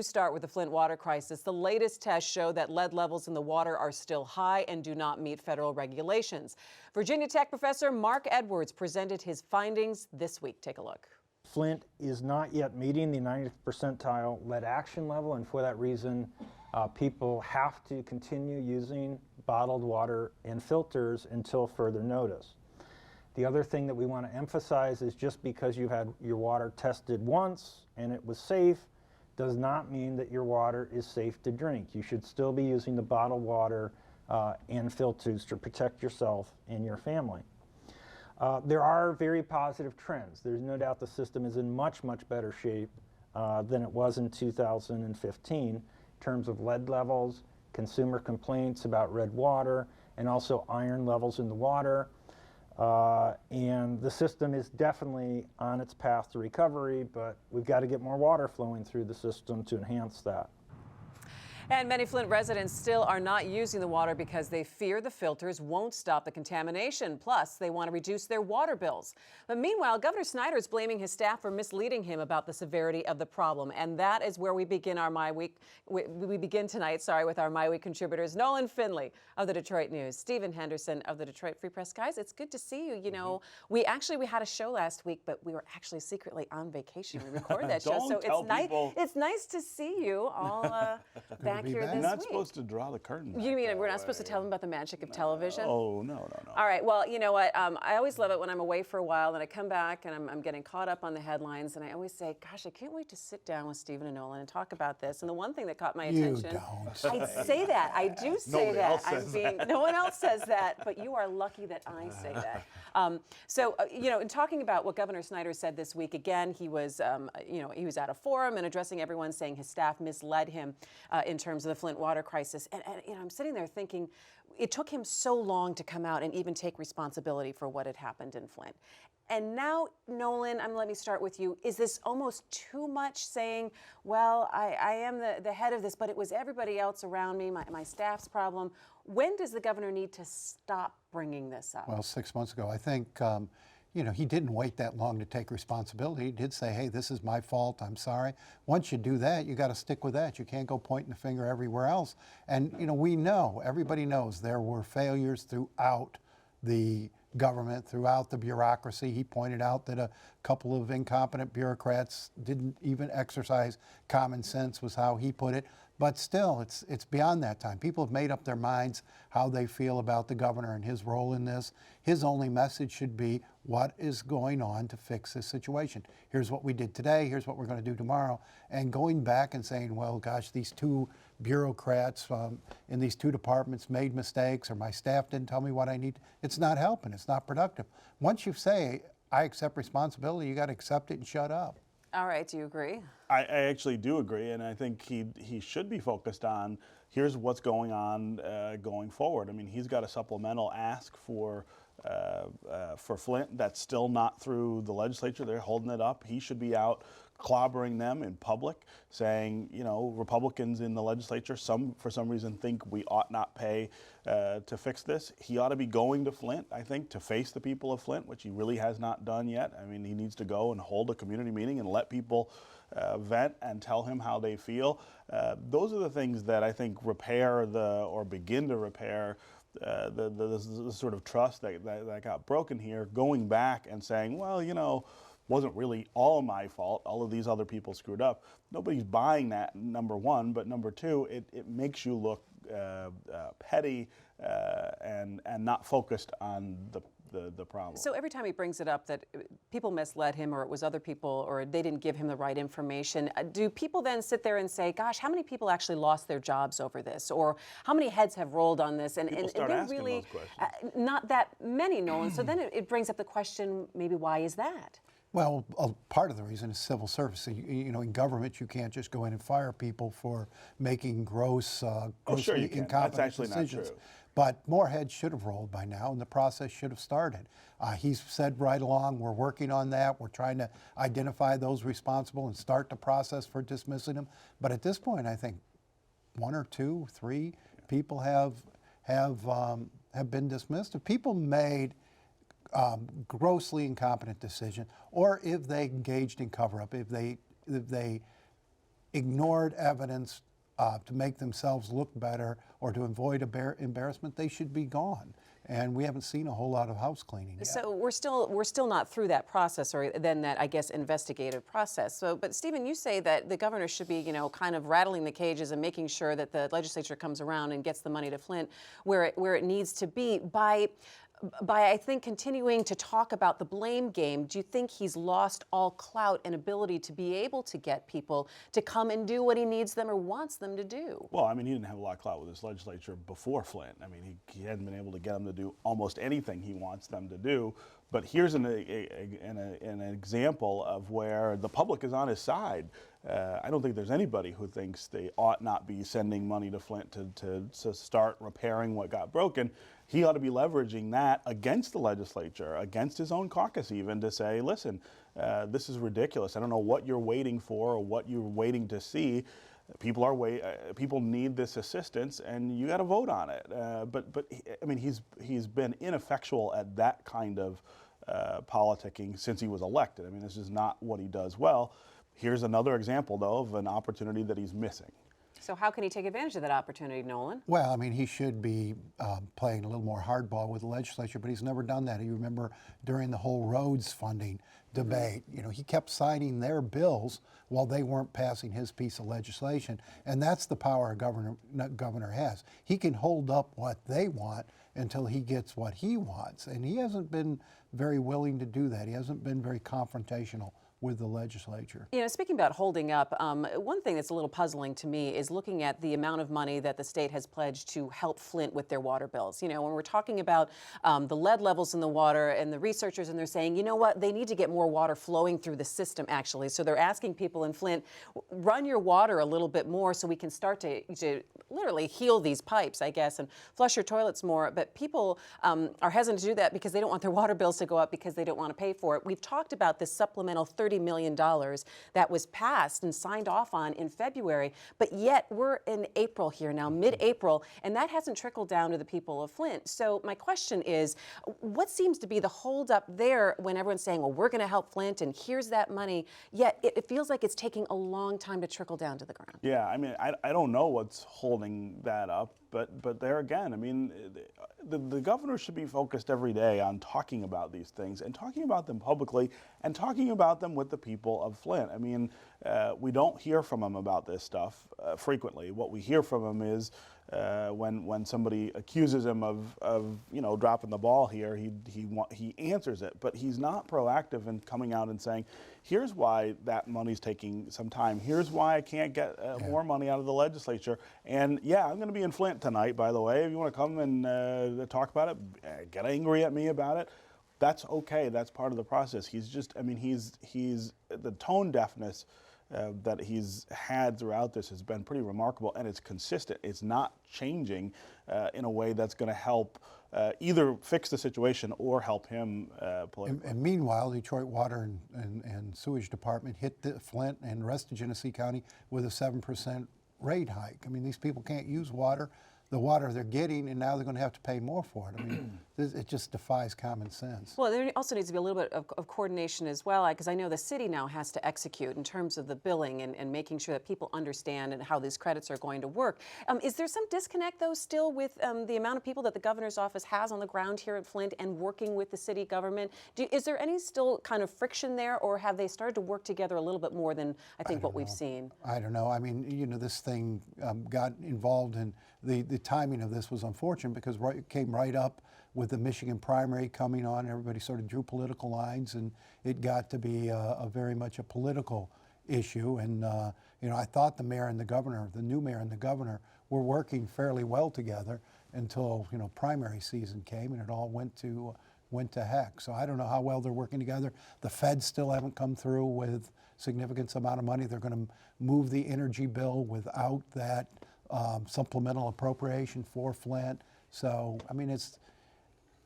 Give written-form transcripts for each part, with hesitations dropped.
Start with the Flint water crisis. The latest tests show that lead levels in the water are still high and do not meet federal regulations. Virginia Tech professor Mark Edwards presented his findings this week. Take a look. Flint is not yet meeting the 90th percentile lead action level, and for that reason, people have to continue using bottled water and filters until further notice. The other thing that we want to emphasize is just because you had your water tested once and it was safe does not mean that your water is safe to drink. You should still be using the bottled water and filters to protect yourself and your family. There are very positive trends. There's no doubt the system is in much, much better shape than it was in 2015 in terms of lead levels, consumer complaints about red water, and also iron levels in the water. And the system is definitely on its path to recovery, but we've got to get more water flowing through the system to enhance that. And many Flint residents still are not using the water because they fear the filters won't stop the contamination. Plus, they want to reduce their water bills. But meanwhile, Governor Snyder is blaming his staff for misleading him about the severity of the problem. And that is where we begin our MiWeek. We begin tonight, with our MiWeek contributors, Nolan Finley of the Detroit News, Stephen Henderson of the Detroit Free Press. Guys, it's good to see you. You know, we had a show last week, but we were actually secretly on vacation. We recorded that show, so it's nice to see you all back here this week. You're not supposed to draw the curtain. You mean we're not supposed to tell them about the magic of television? Oh, no. All right, well, you know what? I always love it when I'm away for a while and I come back and I'm getting caught up on the headlines, and I always say, gosh, I can't wait to sit down with Stephen and Nolan and talk about this. And the one thing that caught my attention, I say that. I do say that. No one else says that, but you are lucky that I say that. You know, in talking about what Governor Snyder said this week, again, he was at a forum and addressing everyone, saying his staff misled him in terms of the Flint water crisis. And you know, I'm sitting there thinking, it took him so long to come out and even take responsibility for what had happened in Flint. And now, Nolan, let me start with you. Is this almost too much, saying, well, I am the head of this, but it was everybody else around me, my staff's problem? When does the governor need to stop bringing this up? Well, 6 months ago. I think, you know, he didn't wait that long to take responsibility. He did say, hey, this is my fault, I'm sorry. Once you do that, you got to stick with that. You can't go pointing the finger everywhere else. And, you know, everybody knows there were failures throughout the government, throughout the bureaucracy. He pointed out that a couple of incompetent bureaucrats didn't even exercise common sense, was how he put it. But still, it's beyond that time. People have made up their minds how they feel about the governor and his role in this. His only message should be, what is going on to fix this situation? Here's what we did today, here's what we're going to do tomorrow. And going back and saying, well, gosh, these two bureaucrats in these two departments made mistakes, or my staff didn't tell me what I need, it's not helping, it's not productive. Once you say, I accept responsibility, you got to accept it and shut up. All right, do you agree? I actually do agree, and I think he should be focused on, here's what's going on going forward. I mean, he's got a supplemental ask for Flint that's still not through the legislature. They're holding it up. He should be out clobbering them in public, saying, you know, Republicans in the legislature, for some reason think we ought not pay to fix this. He ought to be going to Flint, I think, to face the people of Flint, which he really has not done yet. I mean, he needs to go and hold a community meeting and let people vent and tell him how they feel. Those are the things that I think repair or begin to repair the sort of trust that got broken here. Going back and saying, well, you know, wasn't really all my fault. All of these other people screwed up. Nobody's buying that, number one. But number two, it makes you look petty and not focused on the problem. So every time he brings it up that people misled him, or it was other people, or they didn't give him the right information, do people then sit there and say, gosh, how many people actually lost their jobs over this? Or how many heads have rolled on this? And they're really not that many, Nolan. So then it brings up the question, maybe why is that? Well, part of the reason is civil service. You know, in government, you can't just go in and fire people for making grossly incompetent decisions. But more heads should have rolled by now, and the process should have started. He's said right along, we're working on that. We're trying to identify those responsible and start the process for dismissing them. But at this point, I think 1 or 2, 3 people have been dismissed. If people made grossly incompetent decision, or if they engaged in cover-up, if they ignored evidence to make themselves look better or to avoid embarrassment, they should be gone. And we haven't seen a whole lot of house cleaning yet. So we're still not through that process, or then that, I guess, investigative process. So, but Stephen, you say that the governor should be, kind of rattling the cages and making sure that the legislature comes around and gets the money to Flint where it needs to be by I think, continuing to talk about the blame game. Do you think he's lost all clout and ability to be able to get people to come and do what he needs them or wants them to do? Well, I mean, he didn't have a lot of clout with his legislature before Flint. I mean, he hadn't been able to get them to do almost anything he wants them to do. But here's an example of where the public is on his side. I don't think there's anybody who thinks they ought not be sending money to Flint to start repairing what got broken. He ought to be leveraging that against the legislature, against his own caucus even, to say, listen, this is ridiculous. I don't know what you're waiting for or what you're waiting to see. People need this assistance, and you got to vote on it. But I mean, he's been ineffectual at that kind of politicking since he was elected. I mean, this is not what he does well. Here's another example, though, of an opportunity that he's missing. So how can he take advantage of that opportunity, Nolan? Well, I mean, he should be playing a little more hardball with the legislature, but he's never done that. You remember during the whole roads funding debate, he kept signing their bills while they weren't passing his piece of legislation, and that's the power a governor has. He can hold up what they want until he gets what he wants, and he hasn't been very willing to do that. He hasn't been very confrontational with the legislature. Speaking about holding up, one thing that's a little puzzling to me is looking at the amount of money that the state has pledged to help Flint with their water bills. When we're talking about the lead levels in the water and the researchers, and they're saying, you know what, they need to get more water flowing through the system, actually. So they're asking people in Flint, run your water a little bit more so we can start to literally heal these pipes, I guess, and flush your toilets more. But people are hesitant to do that because they don't want their water bills to go up because they don't want to pay for it. We've talked about this supplemental $30 million that was passed and signed off on in February, but yet we're in April here now, mid-April, and that hasn't trickled down to the people of Flint. So my question is, what seems to be the holdup there when everyone's saying, well, we're going to help Flint and here's that money, yet it feels like it's taking a long time to trickle down to the ground? Yeah, I mean, I don't know what's holding that up, but there again, I mean, the governor should be focused every day on talking about these things and talking about them publicly and talking about them with the people of Flint. I mean, we don't hear from him about this stuff frequently. What we hear from him is when somebody accuses him of dropping the ball here, he answers it, but he's not proactive in coming out and saying, here's why that money's taking some time. Here's why I can't get more money out of the legislature. And yeah, I'm going to be in Flint tonight, by the way. If you want to come and talk about it, get angry at me about it, that's okay. That's part of the process. He's just, I mean, he's the tone deafness that he's had throughout this has been pretty remarkable, and it's consistent. It's not changing in a way that's going to help either fix the situation or help him politically. And meanwhile, Detroit Water and Sewage Department hit Flint and the rest of Genesee County with a 7% rate hike. I mean, these people can't use the water they're getting, and now they're going to have to pay more for it. I mean, it just defies common sense. Well, there also needs to be a little bit of coordination as well, because I know the city now has to execute in terms of the billing and making sure that people understand and how these credits are going to work. Is there some disconnect, though, still with the amount of people that the governor's office has on the ground here at Flint and working with the city government? Is there any still kind of friction there, or have they started to work together a little bit more than I think what we've seen? I don't know. I mean, this thing got involved in the timing of this was unfortunate because it came right up with the Michigan primary coming on. Everybody sort of drew political lines, and it got to be very much a political issue. And I thought the mayor and the governor, the new mayor and the governor, were working fairly well together until primary season came, and it all went to heck. So I don't know how well they're working together. The feds still haven't come through with significant amount of money. They're going to move the energy bill without that supplemental appropriation for Flint. So, I mean,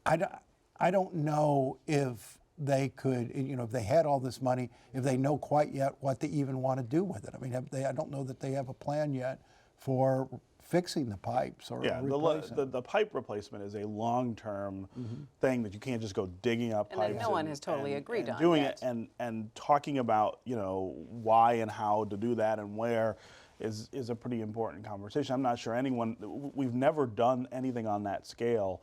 I don't know if they could, if they had all this money, if they know quite yet what they even want to do with it. I mean, I don't know that they have a plan yet for fixing the pipes or Yeah, replacing them. the pipe replacement is a long-term thing that you can't just go digging up And that pipes. no one has totally agreed and on doing yet. it and talking about, you know, why and how to do that and where is a pretty important conversation. I'm not sure we've never done anything on that scale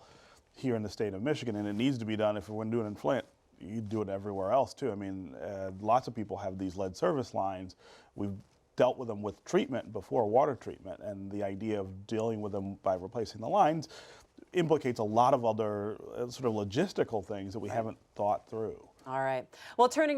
here in the state of Michigan, and it needs to be done. If we're doing it in Flint, you do it everywhere else too. I mean, lots of people have these lead service lines. We've dealt with them with treatment before, water treatment, and the idea of dealing with them by replacing the lines implicates a lot of other sort of logistical things that we haven't thought through. All right. Well, turning